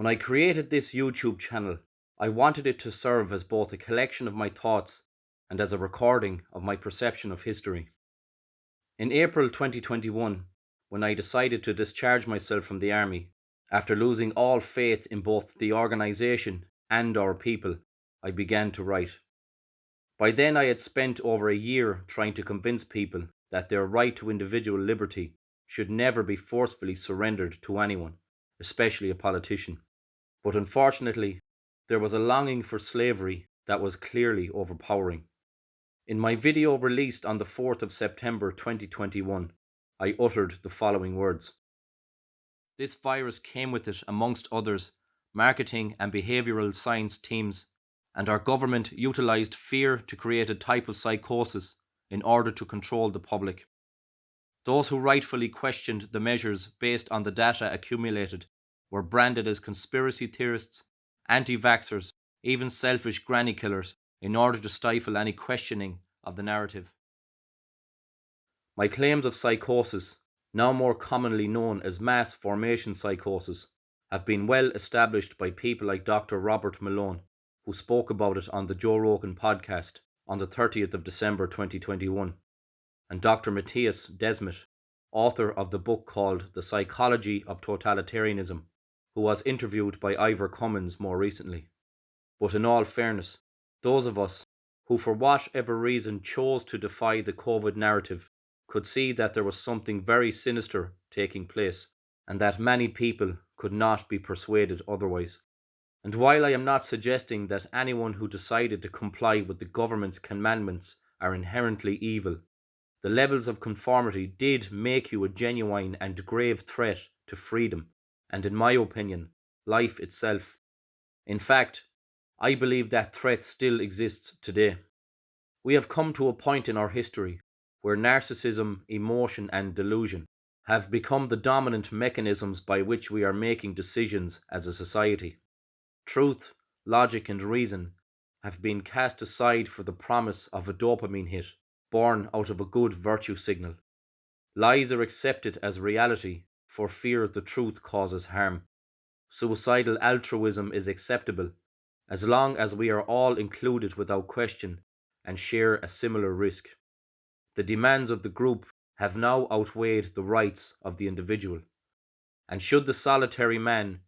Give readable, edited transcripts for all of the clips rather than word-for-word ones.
When I created this YouTube channel, I wanted it to serve as both a collection of my thoughts and as a recording of my perception of history. In April 2021, when I decided to discharge myself from the army, after losing all faith in both the organisation and our people, I began to write. By then I had spent over a year trying to convince people that their right to individual liberty should never be forcefully surrendered to anyone, especially a politician. But unfortunately, there was a longing for slavery that was clearly overpowering. In my video released on the 4th of September 2021, I uttered the following words. This virus came with it, amongst others, marketing and behavioural science teams, and our government utilised fear to create a type of psychosis in order to control the public. Those who rightfully questioned the measures based on the data accumulated were branded as conspiracy theorists, anti-vaxxers, even selfish granny killers, in order to stifle any questioning of the narrative. My claims of psychosis, now more commonly known as mass formation psychosis, have been well established by people like Dr. Robert Malone, who spoke about it on the Joe Rogan podcast on the 30th of December 2021, and Dr. Matthias Desmet, author of the book called The Psychology of Totalitarianism, who was interviewed by Ivor Cummins more recently. But in all fairness, those of us who for whatever reason chose to defy the COVID narrative could see that there was something very sinister taking place, and that many people could not be persuaded otherwise. And while I am not suggesting that anyone who decided to comply with the government's commandments are inherently evil, the levels of conformity did make you a genuine and grave threat to freedom, and in my opinion, life itself. In fact, I believe that threat still exists today. We have come to a point in our history where narcissism, emotion, and delusion have become the dominant mechanisms by which we are making decisions as a society. Truth, logic, and reason have been cast aside for the promise of a dopamine hit born out of a good virtue signal. Lies are accepted as reality for fear the truth causes harm. Suicidal altruism is acceptable as long as we are all included without question and share a similar risk. The demands of the group have now outweighed the rights of the individual. And should the solitary man,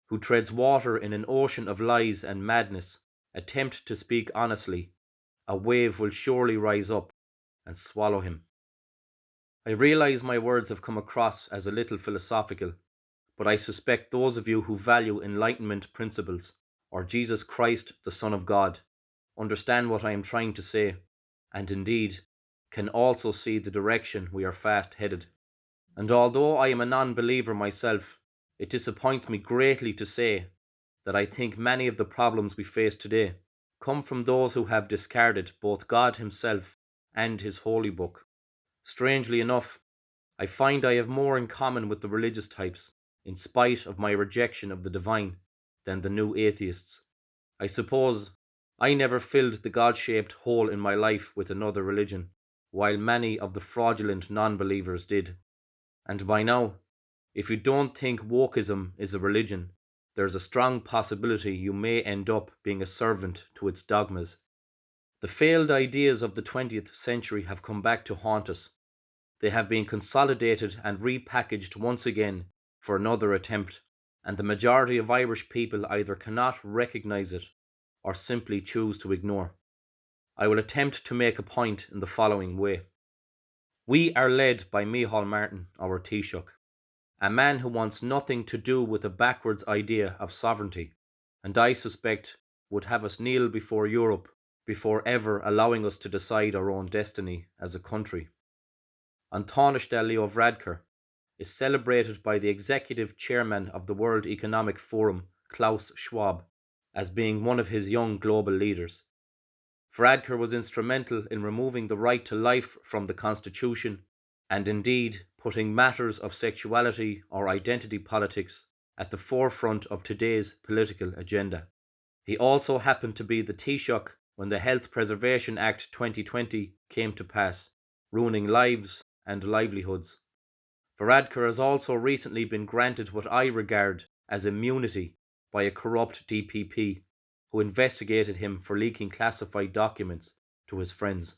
who treads water in an ocean of lies and madness, attempt to speak honestly, a wave will surely rise up and swallow him. I realise my words have come across as a little philosophical, but I suspect those of you who value Enlightenment principles, or Jesus Christ, the Son of God, understand what I am trying to say, and indeed can also see the direction we are fast headed. And although I am a non-believer myself, it disappoints me greatly to say that I think many of the problems we face today come from those who have discarded both God himself and his holy book. Strangely enough, I find I have more in common with the religious types, in spite of my rejection of the divine, than the new atheists. I suppose I never filled the God-shaped hole in my life with another religion, while many of the fraudulent non-believers did. And by now, if you don't think wokeism is a religion, there's a strong possibility you may end up being a servant to its dogmas. The failed ideas of the 20th century have come back to haunt us. They have been consolidated and repackaged once again for another attempt, and the majority of Irish people either cannot recognise it or simply choose to ignore. I will attempt to make a point in the following way. We are led by Micheál Martin, our Taoiseach, a man who wants nothing to do with a backwards idea of sovereignty, and I suspect would have us kneel before Europe before ever allowing us to decide our own destiny as a country. An Taoiseach Leo Varadkar is celebrated by the executive chairman of the World Economic Forum, Klaus Schwab, as being one of his young global leaders. Varadkar was instrumental in removing the right to life from the Constitution, and indeed putting matters of sexuality or identity politics at the forefront of today's political agenda. He also happened to be the Taoiseach when the Health Preservation Act 2020 came to pass, ruining lives and livelihoods. Varadkar has also recently been granted what I regard as immunity by a corrupt DPP who investigated him for leaking classified documents to his friends.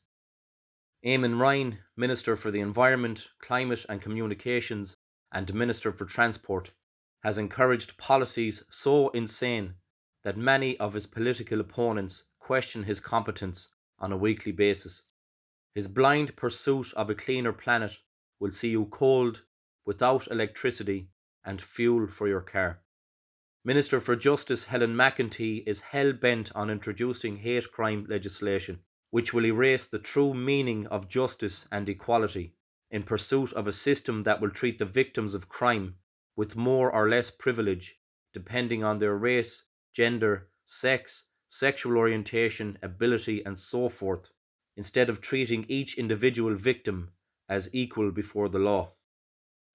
Eamon Ryan, Minister for the Environment, Climate and Communications and Minister for Transport, has encouraged policies so insane that many of his political opponents question his competence on a weekly basis. His blind pursuit of a cleaner planet will see you cold, without electricity and fuel for your car. Minister for Justice Helen McEntee is hell-bent on introducing hate crime legislation, which will erase the true meaning of justice and equality in pursuit of a system that will treat the victims of crime with more or less privilege depending on their race, gender, sex, sexual orientation, ability, and so forth, instead of treating each individual victim as equal before the law.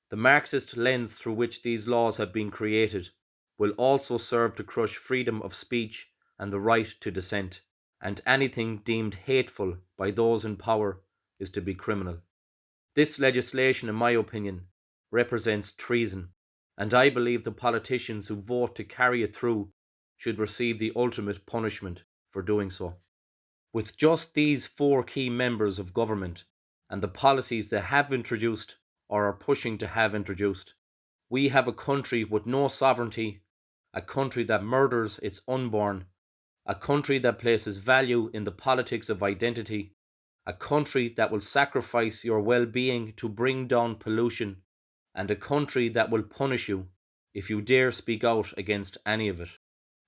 The Marxist lens through which these laws have been created will also serve to crush freedom of speech and the right to dissent, and anything deemed hateful by those in power is to be criminal. This legislation, in my opinion, represents treason, and I believe the politicians who vote to carry it through should receive the ultimate punishment for doing so. With just these four key members of government and the policies they have introduced or are pushing to have introduced, we have a country with no sovereignty, a country that murders its unborn, a country that places value in the politics of identity, a country that will sacrifice your well-being to bring down pollution, and a country that will punish you if you dare speak out against any of it.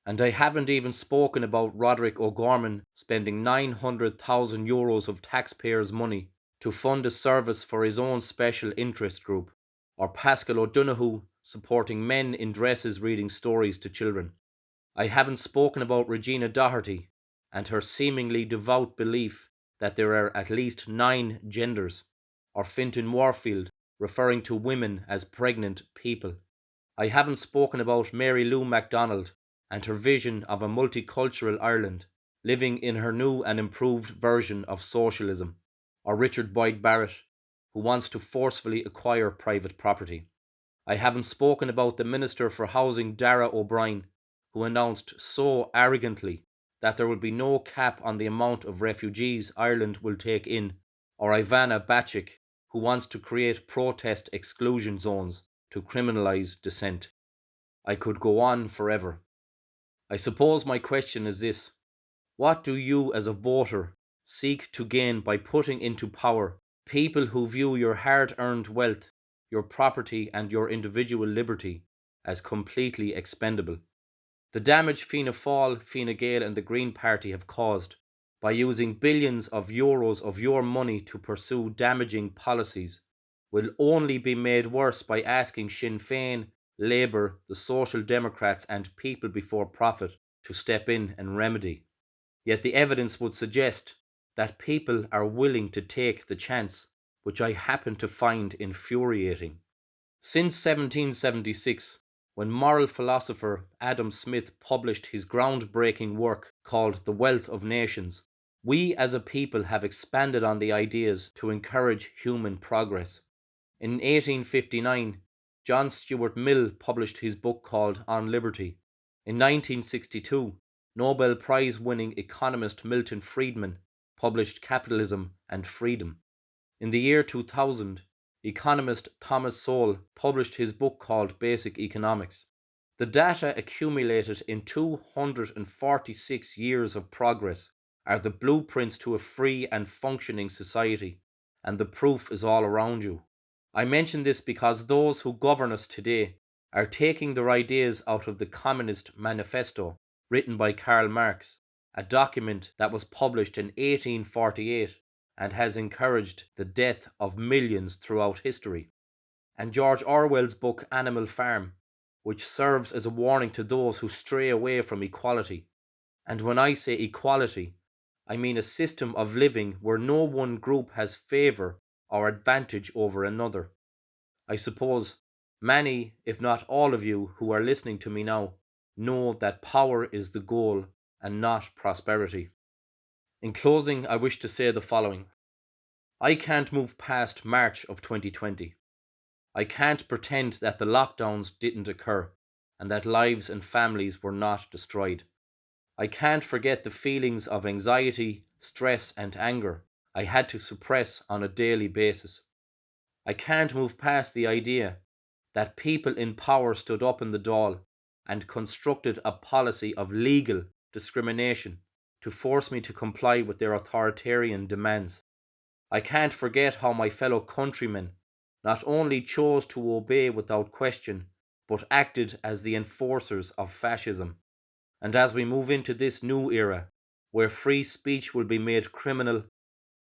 And I haven't even spoken about Roderick O'Gorman spending €900,000 of taxpayers' money to fund a service for his own special interest group, or Pascal O'Donoghue supporting men in dresses reading stories to children. I haven't spoken about Regina Doherty and her seemingly devout belief that there are at least 9 genders, or Fintan Warfield referring to women as pregnant people. I haven't spoken about Mary Lou MacDonald and her vision of a multicultural Ireland living in her new and improved version of socialism, or Richard Boyd Barrett, who wants to forcefully acquire private property. I haven't spoken about the Minister for Housing, Dara O'Brien, who announced so arrogantly that there will be no cap on the amount of refugees Ireland will take in, or Ivana Bacik, who wants to create protest exclusion zones to criminalise dissent. I could go on forever. I suppose my question is this: what do you as a voter seek to gain by putting into power people who view your hard-earned wealth, your property and your individual liberty as completely expendable? The damage Fianna Fáil, Fine Gael and the Green Party have caused by using billions of euros of your money to pursue damaging policies will only be made worse by asking Sinn Féin, Labour, the Social Democrats and People Before Profit to step in and remedy. Yet the evidence would suggest that people are willing to take the chance, which I happen to find infuriating. Since 1776, when moral philosopher Adam Smith published his groundbreaking work called The Wealth of Nations, we as a people have expanded on the ideas to encourage human progress. In 1859, John Stuart Mill published his book called On Liberty. In 1962, Nobel Prize-winning economist Milton Friedman published Capitalism and Freedom. In the year 2000, economist Thomas Sowell published his book called Basic Economics. The data accumulated in 246 years of progress are the blueprints to a free and functioning society, and the proof is all around you. I mention this because those who govern us today are taking their ideas out of the Communist Manifesto written by Karl Marx, a document that was published in 1848 and has encouraged the death of millions throughout history, and George Orwell's book Animal Farm, which serves as a warning to those who stray away from equality. And when I say equality, I mean a system of living where no one group has favour or advantage over another. I suppose many, if not all of you who are listening to me now, know that power is the goal and not prosperity. In closing, I wish to say the following. I can't move past March of 2020. I can't pretend that the lockdowns didn't occur. and that lives and families were not destroyed. I can't forget the feelings of anxiety, stress, and anger I had to suppress on a daily basis. I can't move past the idea that people in power stood up in the Dáil and constructed a policy of legal discrimination to force me to comply with their authoritarian demands. I can't forget how my fellow countrymen not only chose to obey without question, but acted as the enforcers of fascism. And as we move into this new era, where free speech will be made criminal,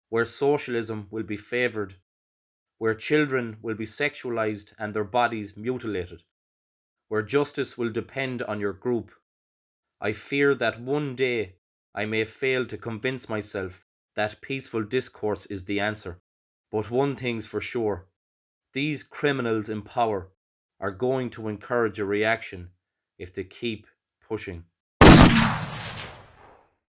where socialism will be favoured, where children will be sexualized and their bodies mutilated, where justice will depend on your group, I fear that one day I may fail to convince myself that peaceful discourse is the answer. But one thing's for sure, these criminals in power are going to encourage a reaction if they keep pushing.